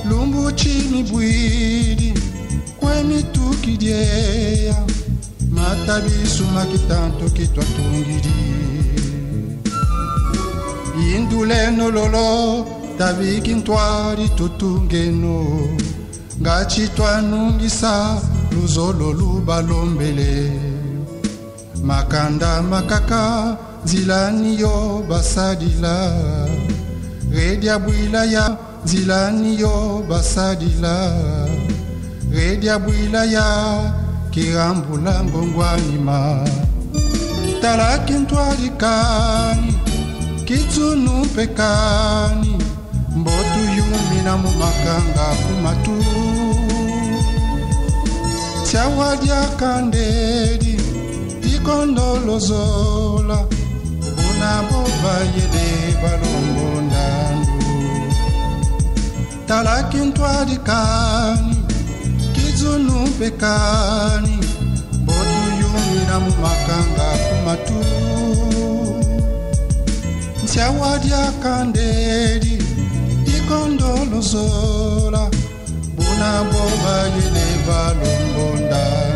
lumbu chini bwidi kweni tukidieya matabisu makitanto kitwatungidi induleno lolo tabiki ntwari tutungeno ngachitwa nungisa luzolo lubalombele makanda makaka zilani yo basadila redia bwila ya zilani yo basadila redia bwila ya kirambula ngongwanima talaki ntwalikani kitsunu pekani mbotu yumi na mumakanga kumatu tiawadya kandedi ikondolozola unaboba yele balombo ndandu talaki ntwalikani kitsunu pekani mbotu yumi na mumakanga kumatu tiawadya kandedi ikondolozola unaboba yele balombo ndandu.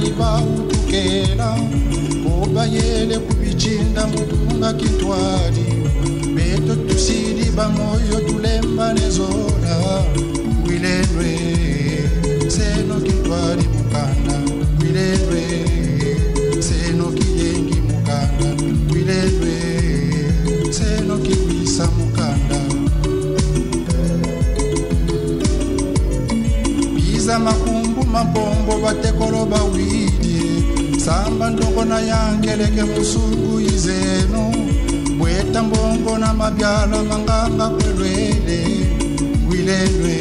Nibautukela koba yele kubichinda mutunga kitwali beto tusidi bamoyo tulemba nezola wilenwe seno kitwali mukanda wilenwe seno kiyengi mukanda wilenwe seno kibisa mukanda biza makumbu mabombo batekoloba widi samba ndongo na yangeleke musungu izeno bweta mbongo na mabyala manganga kwelwele wilelwe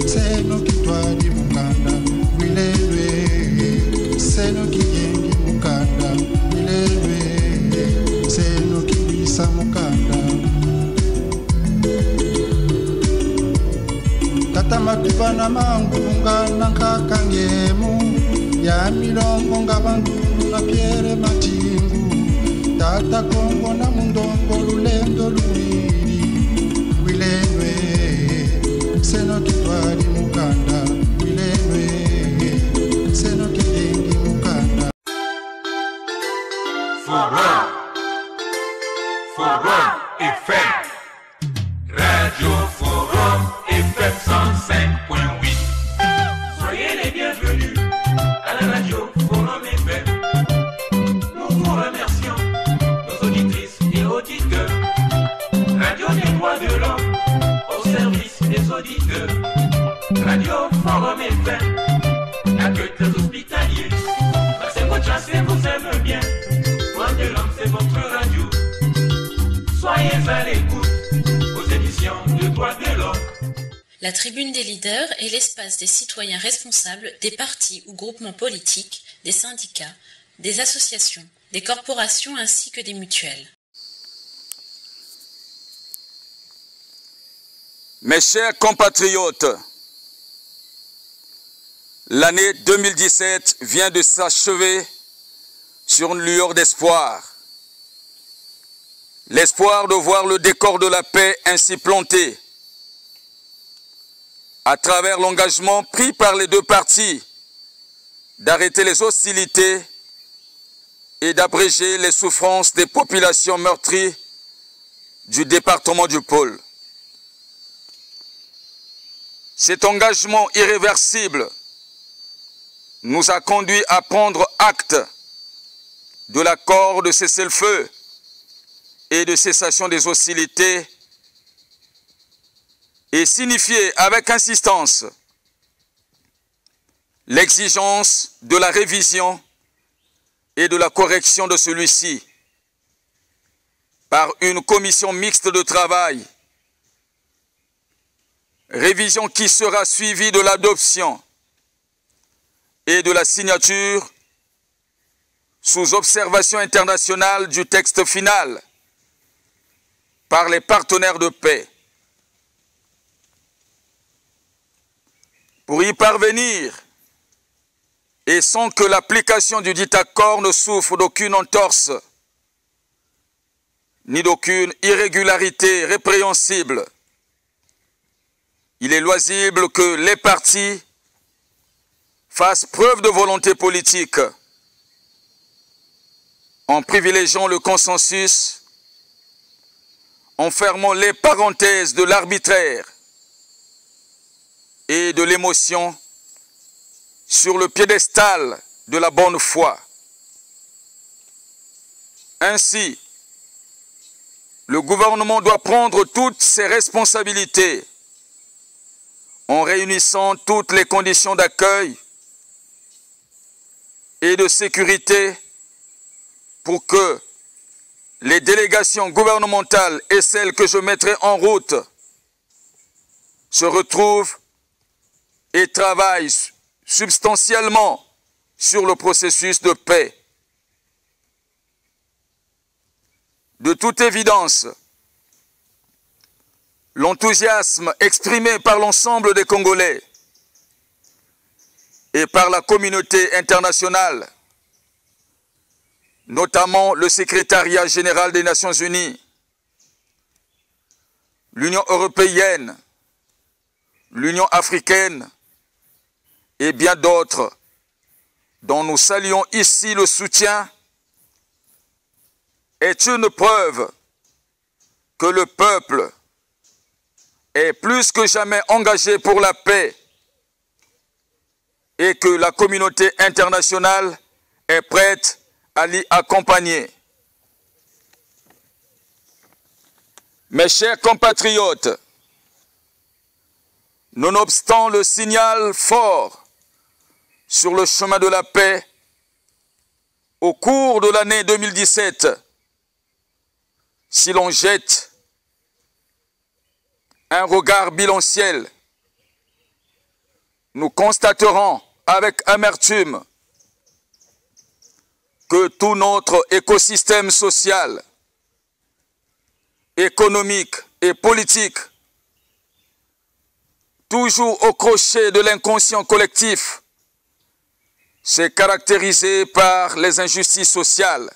seno kitwali mukanda wilelwe seno kiyengi mukanda wilelwe seno kibisa mukanda tata matuba na mangunga na nkakangemu ya milongo ngabantu na Pierre Matingu tata Kongo na mundongo lulendo luwili wilenwe seno kitwali mukanda wilenwe seno kiyengi mukanda Forum FM Radio Forum FM 105.8. Soyez les bienvenus à la radio Forum FM. Nous vous remercions, nos auditrices et auditeurs. Radio des droits de l'homme au service des auditeurs. Radio Forum FM, accueille les hospitaliers. Passez votre chance et vous aime bien. Droits de l'homme, c'est votre radio. Soyez à l'écoute aux émissions de droits de l'homme. La tribune des leaders est l'espace des citoyens responsables des partis ou groupements politiques, des syndicats, des associations, des corporations ainsi que des mutuelles. Mes chers compatriotes, l'année 2017 vient de s'achever sur une lueur d'espoir. L'espoir de voir le décor de la paix ainsi planté à travers l'engagement pris par les deux parties d'arrêter les hostilités et d'abréger les souffrances des populations meurtries du département du Pôle. Cet engagement irréversible nous a conduit à prendre acte de l'accord de cessez-le-feu et de cessation des hostilités et signifier avec insistance l'exigence de la révision et de la correction de celui-ci par une commission mixte de travail, révision qui sera suivie de l'adoption et de la signature sous observation internationale du texte final par les partenaires de paix. Pour y parvenir, et sans que l'application du dit accord ne souffre d'aucune entorse, ni d'aucune irrégularité répréhensible, il est loisible que les partis fassent preuve de volonté politique en privilégiant le consensus, en fermant les parenthèses de l'arbitraire et de l'émotion sur le piédestal de la bonne foi. Ainsi, le gouvernement doit prendre toutes ses responsabilités en réunissant toutes les conditions d'accueil et de sécurité pour que les délégations gouvernementales et celles que je mettrai en route se retrouvent et travaillent substantiellement sur le processus de paix. De toute évidence, l'enthousiasme exprimé par l'ensemble des Congolais et par la communauté internationale, notamment le secrétariat général des Nations Unies, l'Union européenne, l'Union africaine et bien d'autres, dont nous saluons ici le soutien, est une preuve que le peuple est plus que jamais engagé pour la paix et que la communauté internationale est prête à l'y accompagner. Mes chers compatriotes, nonobstant le signal fort sur le chemin de la paix, au cours de l'année 2017, si l'on jette un regard bilanciel, nous constaterons avec amertume que tout notre écosystème social, économique et politique, toujours au crochet de l'inconscient collectif, s'est caractérisé par les injustices sociales,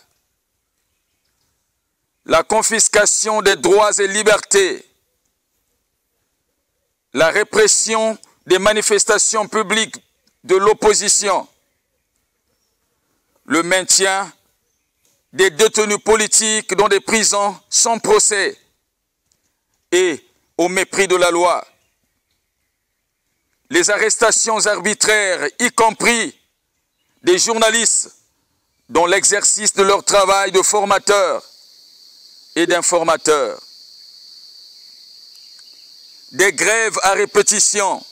la confiscation des droits et libertés, la répression des manifestations publiques de l'opposition, le maintien des détenus politiques dans des prisons sans procès et au mépris de la loi, les arrestations arbitraires, y compris des journalistes dans l'exercice de leur travail de formateur et d'informateur, des grèves à répétition,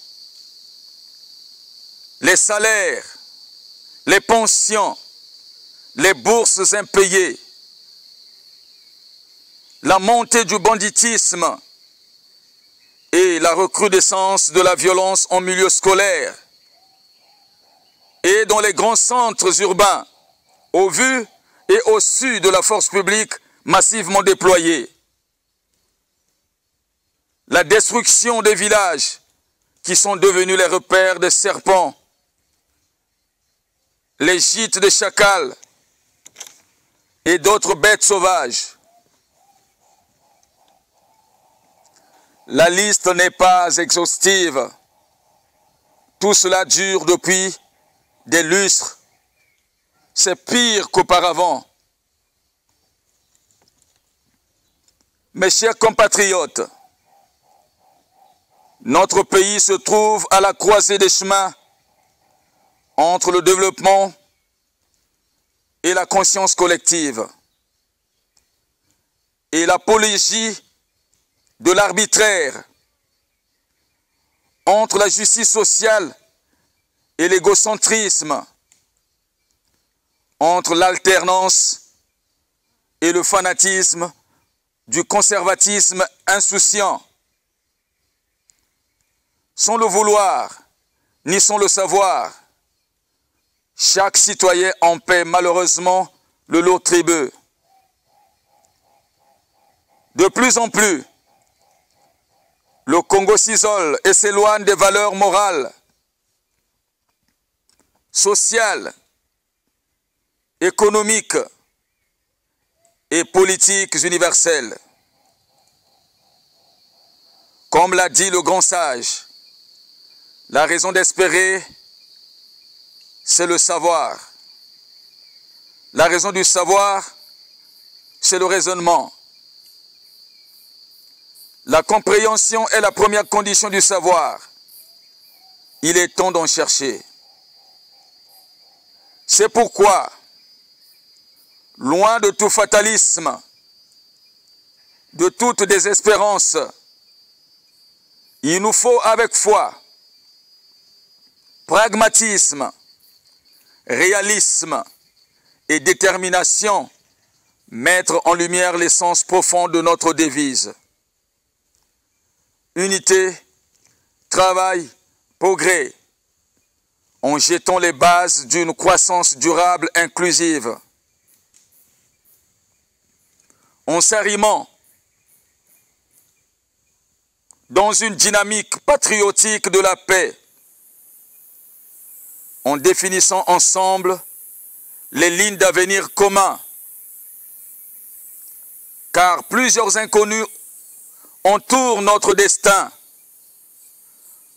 les salaires, les pensions, les bourses impayées, la montée du banditisme et la recrudescence de la violence en milieu scolaire et dans les grands centres urbains, au vu et au su de la force publique massivement déployée. La destruction des villages qui sont devenus les repères des serpents, les gîtes des chacals et d'autres bêtes sauvages. La liste n'est pas exhaustive. Tout cela dure depuis des lustres. C'est pire qu'auparavant. Mes chers compatriotes, notre pays se trouve à la croisée des chemins entre le développement et la conscience collective et l'apologie de l'arbitraire, entre la justice sociale et l'égocentrisme, entre l'alternance et le fanatisme du conservatisme insouciant. Sans le vouloir, ni sans le savoir, chaque citoyen en paie malheureusement le lourd tribut. De plus en plus, le Congo s'isole et s'éloigne des valeurs morales, sociales, économiques et politiques universelles. Comme l'a dit le grand sage, la raison d'espérer, c'est le savoir. La raison du savoir, c'est le raisonnement. La compréhension est la première condition du savoir. Il est temps d'en chercher. C'est pourquoi, loin de tout fatalisme, de toute désespérance, il nous faut avec foi, pragmatisme, réalisme et détermination mettre en lumière l'essence profonde de notre devise. Unité, travail, progrès, en jetant les bases d'une croissance durable inclusive. En s'arrimant dans une dynamique patriotique de la paix, en définissant ensemble les lignes d'avenir communs, car plusieurs inconnus entourent notre destin,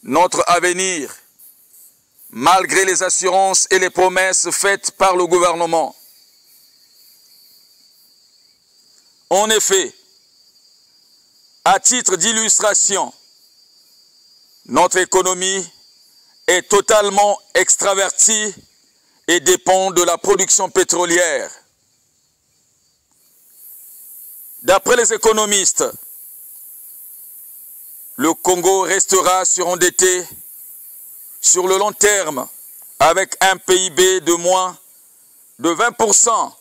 notre avenir, malgré les assurances et les promesses faites par le gouvernement. En effet, à titre d'illustration, notre économie est totalement extravertie et dépend de la production pétrolière. D'après les économistes, le Congo restera surendetté sur le long terme avec un PIB de moins de 20%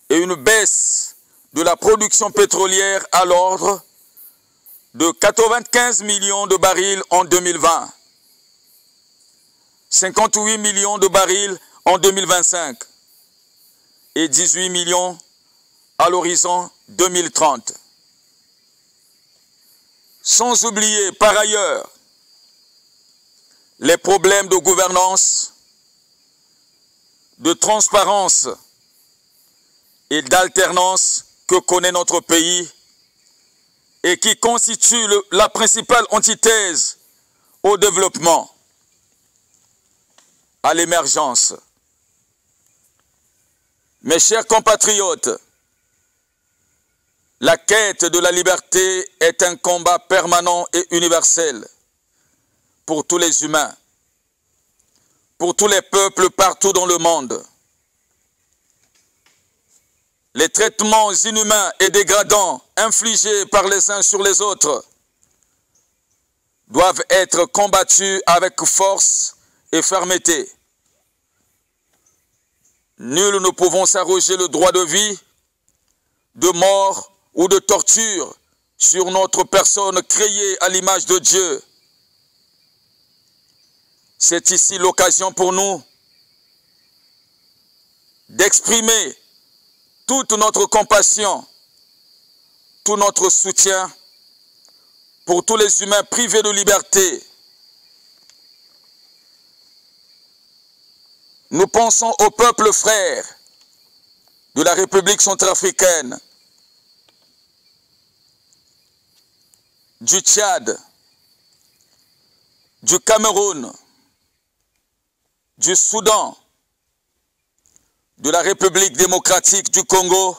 et une baisse de la production pétrolière à l'ordre de 95 millions de barils en 2020, 58 millions de barils en 2025 et 18 millions à l'horizon 2030. Sans oublier par ailleurs les problèmes de gouvernance, de transparence et d'alternance que connaît notre pays et qui constituent la principale antithèse au développement, à l'émergence. Mes chers compatriotes, la quête de la liberté est un combat permanent et universel pour tous les humains, pour tous les peuples partout dans le monde. Les traitements inhumains et dégradants infligés par les uns sur les autres doivent être combattus avec force et fermeté. Nul ne pouvons s'arroger le droit de vie, de mort ou de torture sur notre personne créée à l'image de Dieu. C'est ici l'occasion pour nous d'exprimer toute notre compassion, tout notre soutien pour tous les humains privés de liberté. Nous pensons au peuple frère de la République centrafricaine, du Tchad, du Cameroun, du Soudan, de la République démocratique du Congo,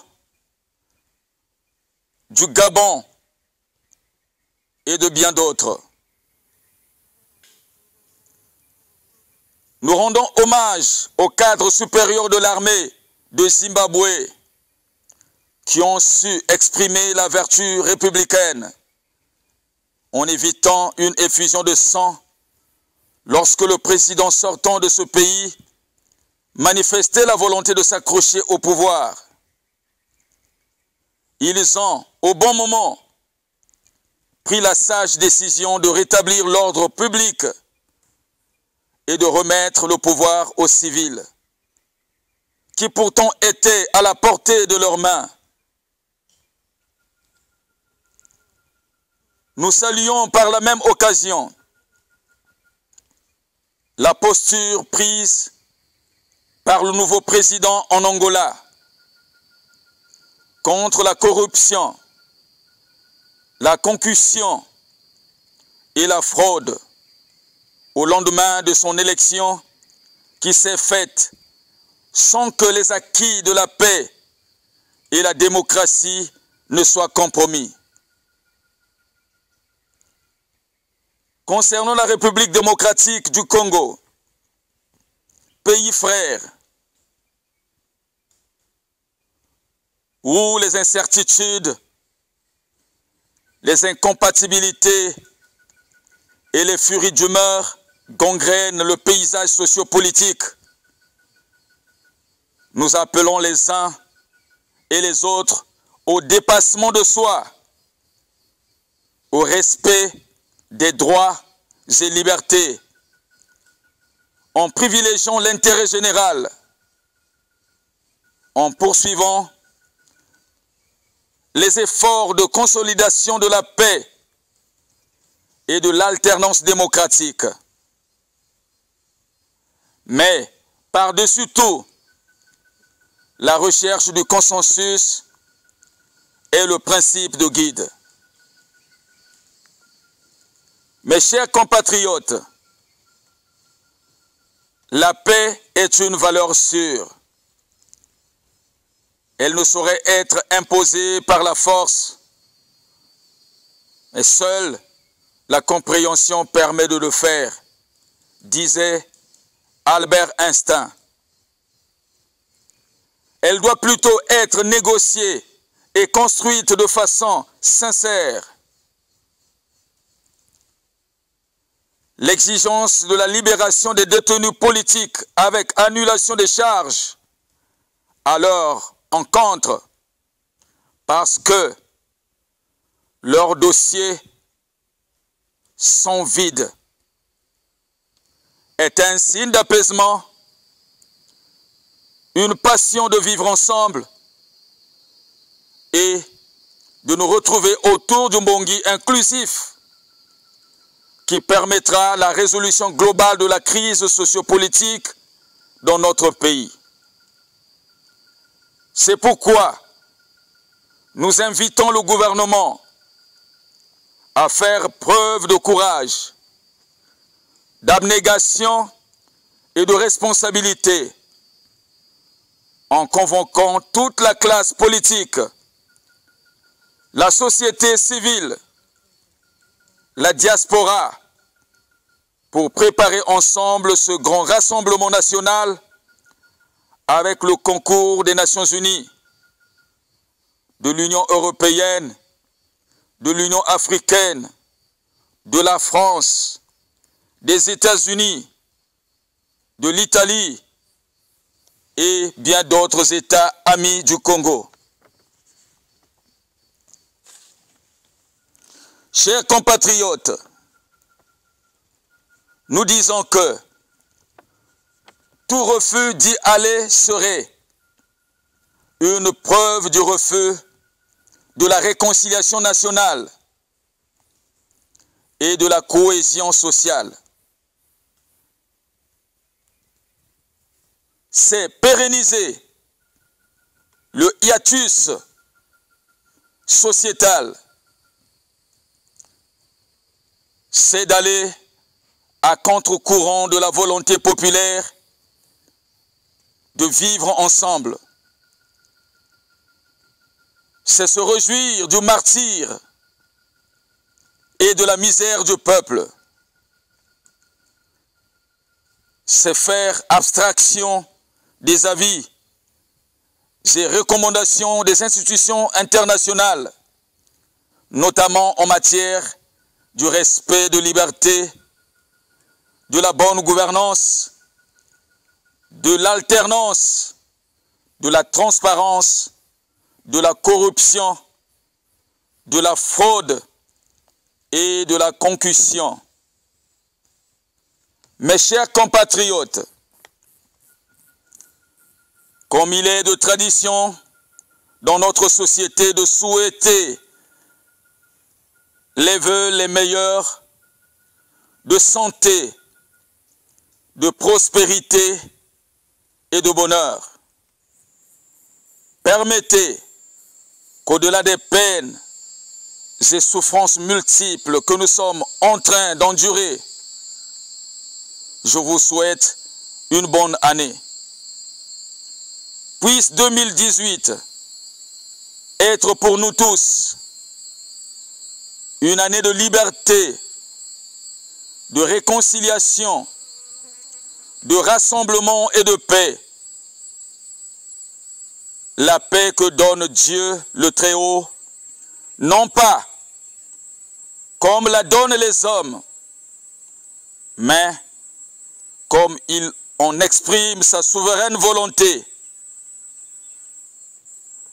du Gabon et de bien d'autres. Nous rendons hommage aux cadres supérieurs de l'armée de Zimbabwe qui ont su exprimer la vertu républicaine en évitant une effusion de sang lorsque le président sortant de ce pays manifestait la volonté de s'accrocher au pouvoir. Ils ont, au bon moment, pris la sage décision de rétablir l'ordre public et de remettre le pouvoir aux civils, qui pourtant étaient à la portée de leurs mains. Nous saluons par la même occasion la posture prise par le nouveau président en Angola contre la corruption, la concussion et la fraude au lendemain de son élection qui s'est faite sans que les acquis de la paix et la démocratie ne soient compromis. Concernant la République démocratique du Congo, pays frère, où les incertitudes, les incompatibilités et les furies d'humeur gangrènent le paysage sociopolitique, nous appelons les uns et les autres au dépassement de soi, au respect des droits et libertés, en privilégiant l'intérêt général, en poursuivant les efforts de consolidation de la paix et de l'alternance démocratique. Mais, par-dessus tout, la recherche du consensus est le principe de guide. Mes chers compatriotes, la paix est une valeur sûre. Elle ne saurait être imposée par la force, mais seule la compréhension permet de le faire, disait Albert Einstein. Elle doit plutôt être négociée et construite de façon sincère. L'exigence de la libération des détenus politiques avec annulation des charges, alors en contre, parce que leurs dossiers sont vides, est un signe d'apaisement, une passion de vivre ensemble et de nous retrouver autour d'un Mbongi inclusif qui permettra la résolution globale de la crise sociopolitique dans notre pays. C'est pourquoi nous invitons le gouvernement à faire preuve de courage, d'abnégation et de responsabilité en convoquant toute la classe politique, la société civile, la diaspora, pour préparer ensemble ce grand rassemblement national avec le concours des Nations Unies, de l'Union européenne, de l'Union africaine, de la France, des États-Unis, de l'Italie et bien d'autres États amis du Congo. Chers compatriotes, nous disons que tout refus d'y aller serait une preuve du refus de la réconciliation nationale et de la cohésion sociale. C'est pérenniser le hiatus sociétal. C'est d'aller à contre-courant de la volonté populaire de vivre ensemble. C'est se réjouir du martyre et de la misère du peuple. C'est faire abstraction des avis et recommandations des institutions internationales, notamment en matière du respect de liberté, de la bonne gouvernance, de l'alternance, de la transparence, de la corruption, de la fraude et de la concussion. Mes chers compatriotes, comme il est de tradition dans notre société de souhaiter les vœux les meilleurs de santé, de prospérité et de bonheur, permettez qu'au-delà des peines et souffrances multiples que nous sommes en train d'endurer, je vous souhaite une bonne année. Puisse 2018 être pour nous tous une année de liberté, de réconciliation, de rassemblement et de paix. La paix que donne Dieu le Très-Haut, non pas comme la donnent les hommes, mais comme il en exprime sa souveraine volonté.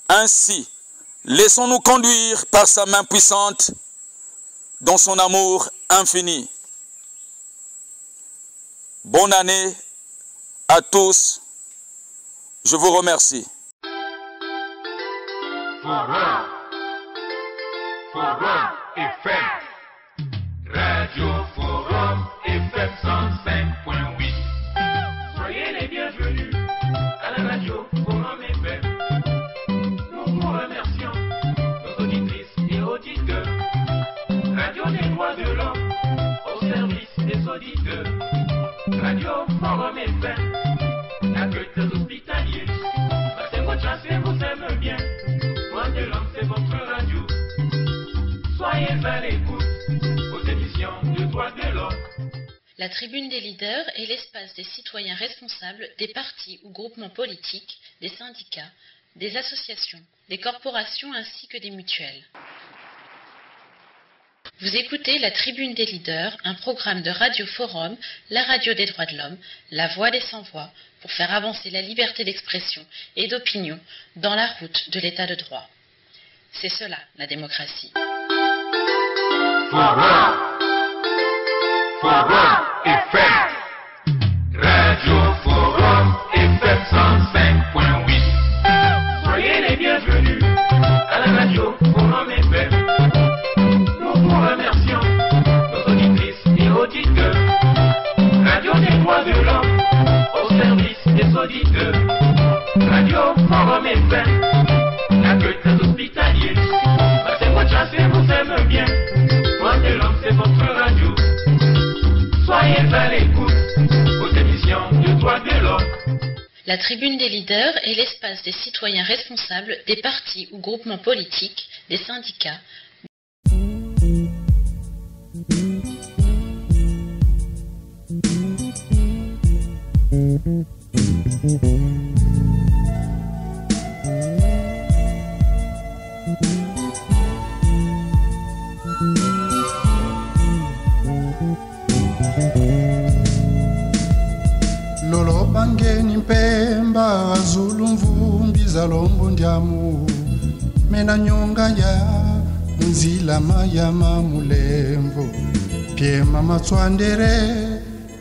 Ainsi, laissons-nous conduire par sa main puissante dans son amour infini. Bonne année à tous. Je vous remercie. Forum FM. Radio Forum FM 105.8. Soyez les bienvenus à la radio Forum FM. Nous vous remercions, nos auditrices et auditeurs. Radio des droits de l'homme au service des auditeurs. Radio Forum FM, accueille des hospitaliers. Passez votre chance et vous aime bien. Droits de l'homme, c'est votre radio. Soyez à l'écoute aux émissions de droits de l'homme. La tribune des leaders est l'espace des citoyens responsables des partis ou groupements politiques, des syndicats, des associations, des corporations ainsi que des mutuelles. Vous écoutez la Tribune des leaders, un programme de Radio Forum, la radio des droits de l'homme, la voix des sans-voix, pour faire avancer la liberté d'expression et d'opinion dans la route de l'état de droit. C'est cela, la démocratie. Forum FM. Radio Forum FM 105.8. Soyez les bienvenus à la radio Forum FM. Nous vous remercions, nos auditrices et auditeurs. Radio des droits de l'homme au service des auditeurs. Radio Forum FM, accueille des hospitaliers. Passez votre chance et vous aime bien. Droits de l'homme, c'est votre radio. Soyez à l'écoute aux émissions de droits de l'homme. La tribune des leaders est l'espace des citoyens responsables des partis ou groupements politiques, des syndicats. Lolo bangeni mpemba Zulu mvumbi zalombo ndiamu mena nyonga ya nzila mayama mulemvo piema matswandere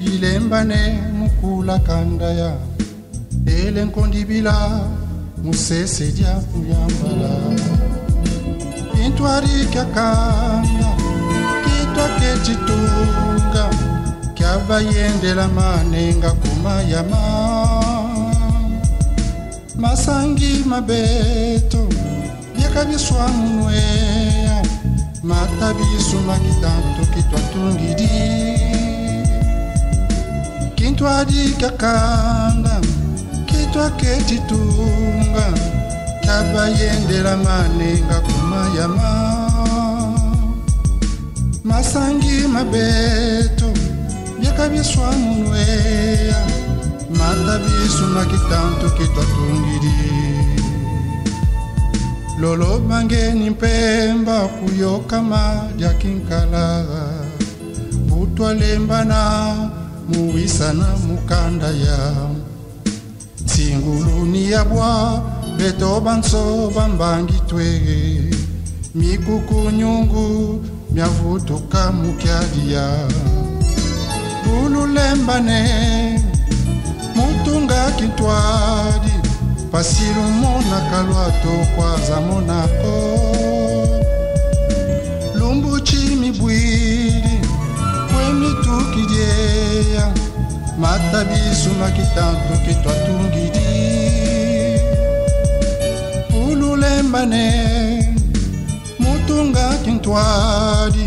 ilembane mukula kanda ya ele nkondibila musese dia kuyambala intwari kakanda kitwa ketitunga kyabayendela manenga kumayama masangi mabeto byakabiswa munweya matabisu makitanto kitwatungidi kintwadi kakanda kitwa ketitunga kyabayendela manenga kumayama masangi mabeto byakabiswa munweya matabisu makitanto kitwatungidi lolo bangeni mpemba kuyokama jakinkala butwalembana muwisana mukanda ya tsinguluni yabwa beto banso bambangitwe mikuku nyungu myavutuka mukyadia ululembane mutunga kintwadi pasilu mona kalwato kwaza monako lumbu chimi bwili kwemi tukidyeya matabisu makitanto kitwatungidi ululembane mutunga kintwadi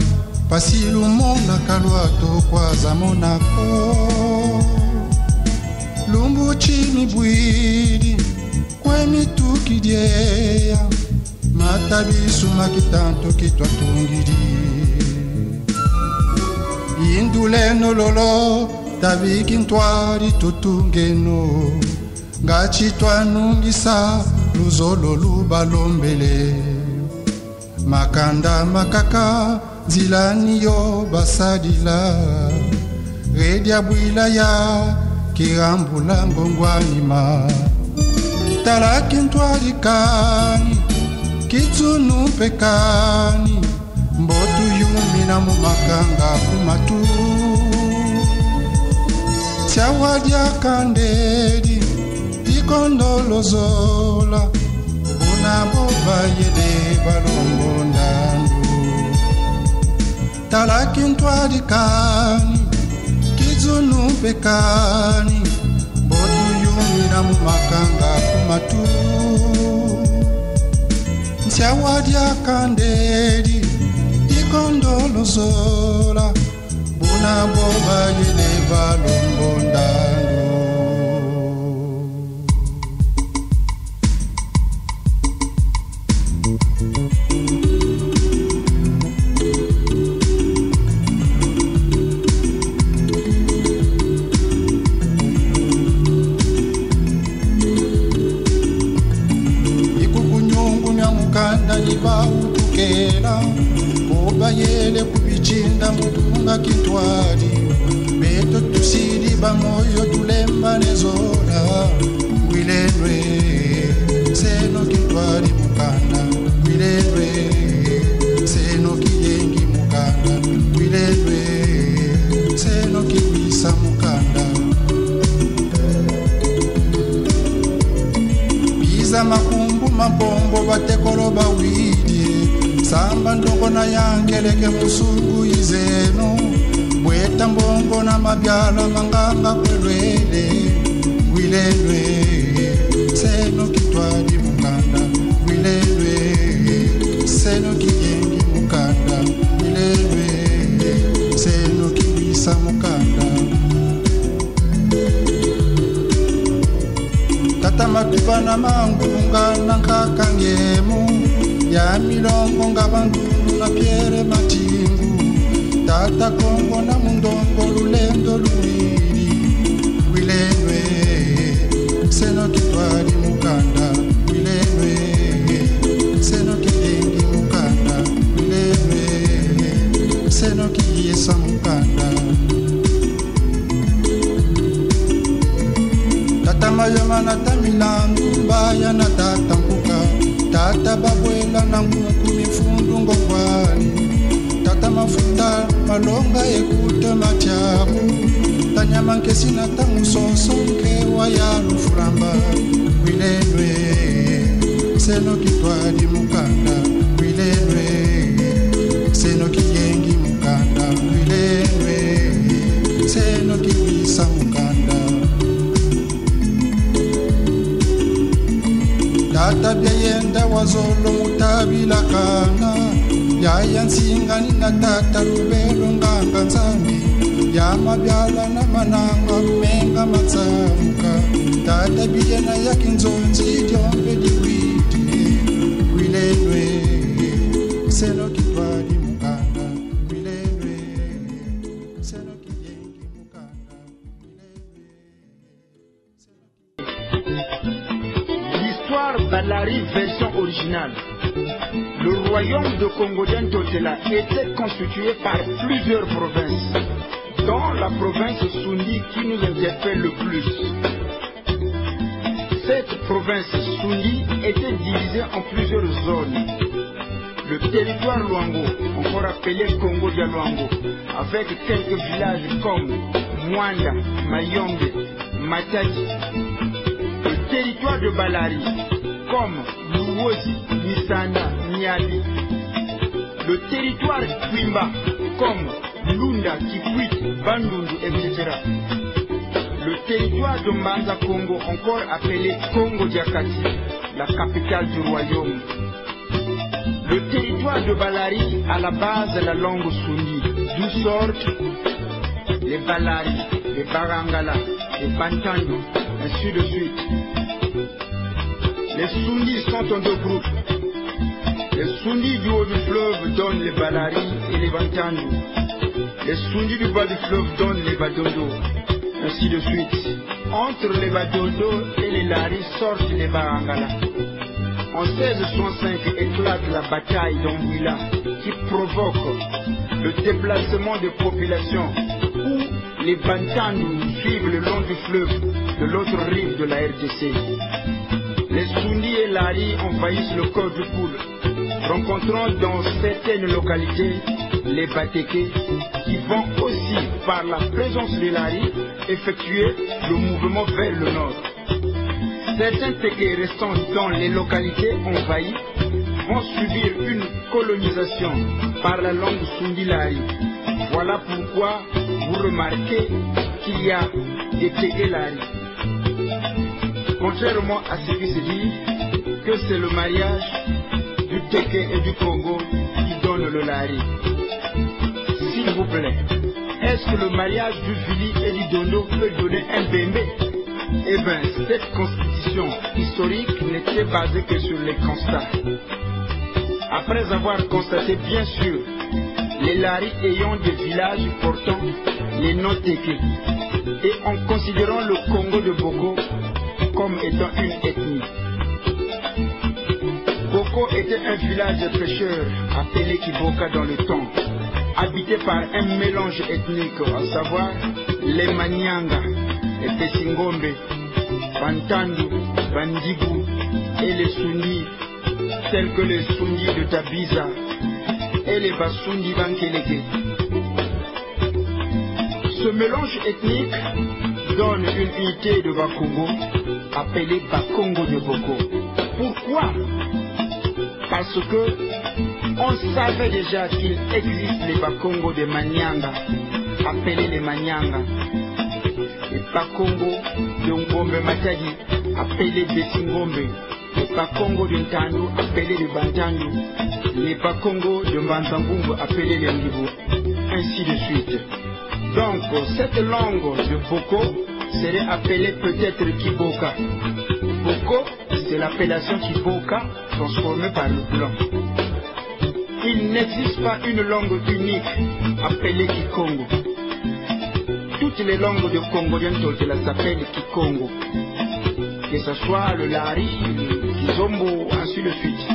pasilu mona kalwato kwaza monako lumbu chimi bwili kwemi tukidyeya matabisu makitanto kitwatungidi induleno lolo tabiki ntwari tutungeno ngachitwanungisa luzolo lubalombele makanda makaka zilani yo basadila redia bwila ya kirambula ngongwanima talaki ntwari kani kitsunu pekani mbotu yumi na mumakanga kumatu Chawadia kandedi ikondolozola unaboba yede balombo ndandu talaki ntwadi kani kizunu pekani mbotu yumi na mumakanga kumatu Chawadia kandedi ikondolozola unaboba yede balombo ndandu ikukunyungu mya mukanda niba utukela obayele kubichinda mutunga kitwali beto tusidi bamoyo tulemba nezola wilenwe seno kitwali mukanda wilenwe seno kiyengi mukanda wilenwe seno kibisa mukanda biza makumbu mapombo batekolo bawidye samba ndongo na yangeleke musungu izeno bweta mbongo na mabyala manganga kwelwele wilelwe seno kitwadi mukanda wilelwe seno kiyengi mukanda wilelwe seno kibisa mukanda tata matupa na mangunga na nkakangemu ya milongo ngabandunu na piere matingu tata kongo na mundongo lulendo luwili wilenwe seno kitwali mukanda wilenwe seno kiyengi mukanda wilenwe seno kiyesa mukanda tata mayomana tamilandu mbaya na tata mpuka tata babwela na nguku mifundu ngongwali tata mafuta malonga ekute machabu tanyama nkesina tamusoso nkewa ya lufuramba wilenwe seno kitwadi mukanda wilenwe seno kiyengi mukanda wilenwe seno kibisa mukanda tata byayenda wazolo mutabila kana yaya nsingani na tata lubelo nganga nzambi ya mabyala na mananga menga matsamuka tata biyena yakinzonzi dyombe diwiti wilenwe seno kitwadi mukanda wilenwe seno kiyengi mukanda L'histoire Balari version originale. Le royaume de Congolien Totela était constitué par plusieurs provinces, dont la province Sundi qui nous interpelle le plus. Cette province Sundi était divisée en plusieurs zones. Le Le territoire Luango, encore appelé Congo de Luango, avec quelques villages comme Mwanda, Mayombe, Matadi. Le territoire de Balari, comme Luozi, Nisanda, Niali. Le territoire Kwimba, comme Lunda, Kikwit, Bandundu, etc. Le territoire de Mbanza Congo, encore appelé Congo Diakati, la capitale du royaume. Le territoire de Balari, à la base de la langue Sundi, d'où sortent les Balari, les Barangala, les Bantandu, ainsi de suite. Les Sundis sont en deux groupes. Les Sundis du haut du fleuve donnent les Balari et les Bantandu. Les Sundis du bas du fleuve donnent les Badondo, ainsi de suite. Entre les Badondo et les Lari sortent les Barangala. En 1665 éclate la bataille d'Anguilla qui provoque le déplacement des populations où les Bantandu suivent le long du fleuve de l'autre rive de la RDC. Les Sundis et Lari envahissent le corps du Poule, rencontrant dans certaines localités les Bateke qui vont aussi, par la présence des Lari, effectuer le mouvement vers le nord. Certains Teke restant dans les localités envahies vont subir une colonisation par la langue Sundi-Lari. Voilà pourquoi vous remarquez qu'il y a des Teke-Lari. Contrairement à ce qui se dit, que c'est le mariage du Teke et du Congo qui donne le Lari. S'il vous plaît, est-ce que le mariage du Vili et du Dondo peut donner un bébé? Eh bien, cette constitution historique n'était basée que sur les constats. Après avoir constaté, bien sûr, les Lari ayant des villages portant les noms Teke, et en considérant le Congo de Boko comme étant une ethnie. Boko était un village de pêcheurs appelé Kiboka dans le temps, habité par un mélange ethnique, à savoir les Manyanga, les Pesingombe, Bantandu, Bandigu et les Sundis, tels que les Sundis de Tabiza et les Basundi Bankeleke. Ce mélange ethnique donne une unité de Bakongo appelée Bakongo de Boko. Pourquoi? Parce que on savait déjà qu'il existe les Bakongo de Manyanga, appelés les Manyanga, les Bakongo de Ngombe Matadi, appelés Besingombe, les Bakongo de Ntandu, appelés les Bantandu, les Bakongo de Mbanzangumbu, appelés les Ndibu, ainsi de suite. Donc, cette langue de Boko serait appelée peut-être Kiboka. Boko, c'est l'appellation Kiboka transformée par le blanc. Il n'existe pas une langue unique appelée Kikongo. Toutes les langues de Congolien s'appellent Kikongo. Que ce soit le Lari, le Kizombo, ainsi de suite.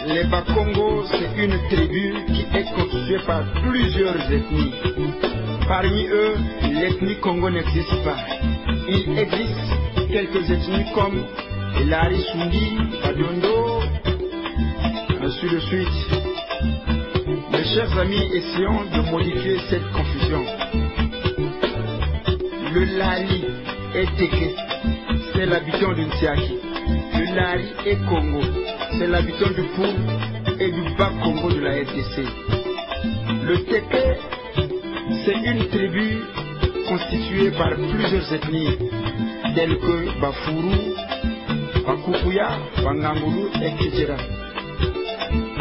Les Bakongo, c'est une tribu qui est constituée par plusieurs ethnies. Parmi eux, l'ethnie Congo n'existe pas. Il existe quelques ethnies comme les Lari Sundi, Badondo, ainsi de suite. Mes chers amis, essayons de modifier cette confusion. Le Lari est Teke, c'est l'habitant du Ntiaki. Le Lari est Congo, c'est l'habitant du Poul et du Bas-Congo de la RDC. Le Teke, c'est une tribu constituée par plusieurs ethnies, telles que Bafuru, Bakukuya, Bangangulu, etc.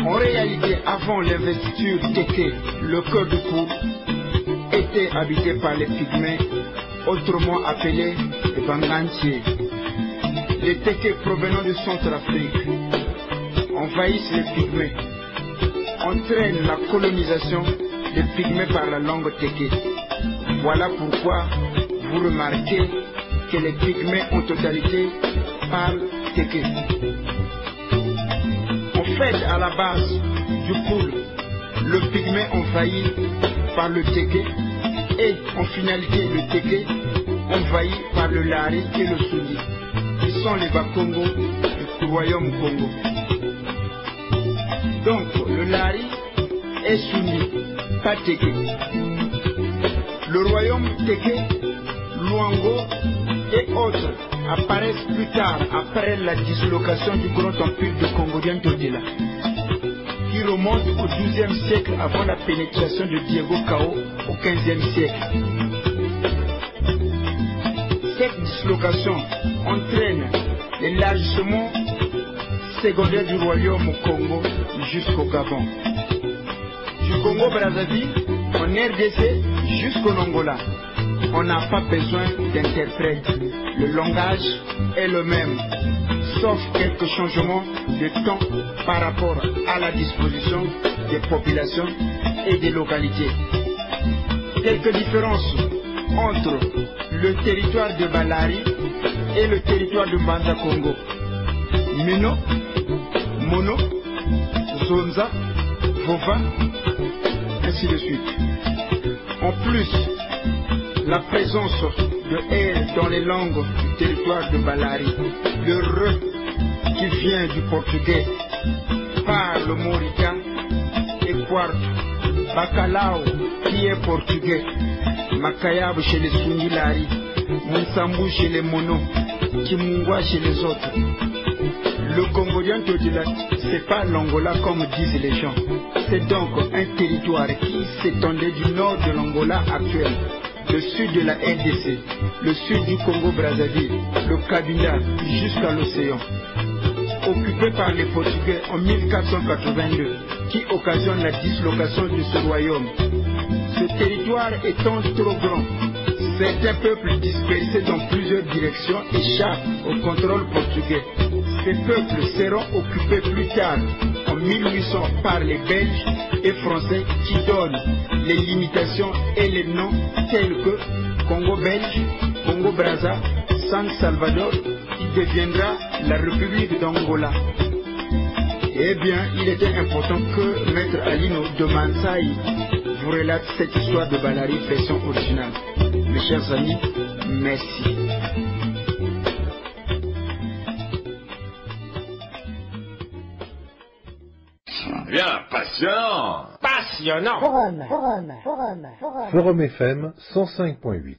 En réalité, avant l'investiture Teke, le cœur du Poul était habité par les Pygmées, autrement appelés les Bangantiers. Les Teke provenant du Centrafrique envahissent les Pygmées, entraînent la colonisation des Pygmées par la langue Teke. Voilà pourquoi vous remarquez que les Pygmées en totalité parlent Teke. En fait, à la base du Poul, le Pygmée envahi par le Teke et en finalité le Teke envahi par le Lari et le Sudi, qui sont les Bakongo du royaume Congo. Donc le Lari est soumis, pas Téké. Le royaume Téké, Luango et autres apparaissent plus tard après la dislocation du grand empire de Congolien Todela, qui remonte au XIIe siècle avant la pénétration de Diego Cao au XVe siècle. Cette dislocation entraîne l'élargissement secondaire du royaume au Congo jusqu'au Gabon. Du Congo-Brazzaville, en RDC jusqu'au Angola. On n'a pas besoin d'interprète. Le langage est le même, sauf quelques changements de temps par rapport à la disposition des populations et des localités. Quelques différences entre le territoire de Balari et le territoire de Banza Congo. Mino, Mono, Zonza, Vova, ainsi de suite. En plus, la présence de R dans les langues du territoire de Balari, le R qui vient du portugais, par le Mauritain et Quarto, Bacalao qui est portugais, Makayab chez les Sunilari, Monsambu chez les Mono, Kimungwa chez les autres. Le Congolien Todela, c'est pas l'Angola comme disent les gens. C'est donc un territoire qui s'étendait du nord de l'Angola actuel, le sud de la RDC, le sud du Congo-Brazzaville, le Kabila jusqu'à l'océan. Occupé par les Portugais en 1482, qui occasionne la dislocation de ce royaume. Ce territoire étant trop grand, certains peuples dispersés dans plusieurs directions échappent au contrôle portugais. Ces peuples seront occupés plus tard, en 1800, par les Belges et Français qui donnent les limitations et les noms tels que Congo-Belge, Congo-Brazza, San Salvador, qui deviendra la République d'Angola. Eh bien, il était important que Maître Alino de Mansaï vous relate cette histoire de Balari version originale. Mes chers amis, merci. Bien, passionnant. Passionnant. Forum FM 105.8.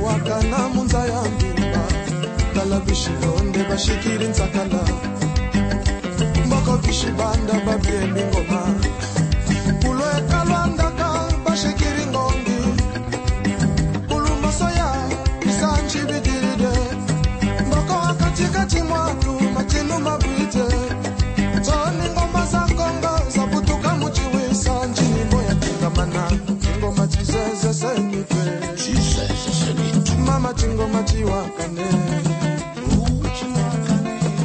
Wakana munza ya mbimba Kala bishilonde bashikiri nzakala Mboko bishibanda babieli ngoma Ulwe kalwandaka bashikiri ngongi Ulu masoya isanji bidiride Mboko wakatika timwatu matinu mabuite Zoni ngoma za kongo zabutuka muchiwi sanji Nimbo ya tingamana Ngoma tizeze senite Mama chingo mati wakane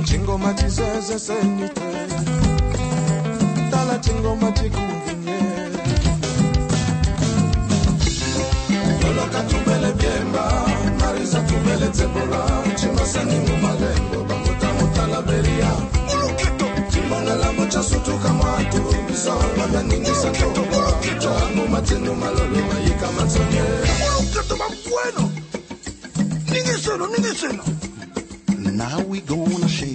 Chingo mati zeze senite Tala chingo mati kumbinye Loloka tumele biemba Marisa tumele tebora Chimasani mumalengo Bamuta mutala beria Ulukito Chimbanga la mocha sutu kamatu Bisala na ningi santo Ulukito Angu matinu malolo Mayika matsonye Ulukito mabueno Now we gonna shake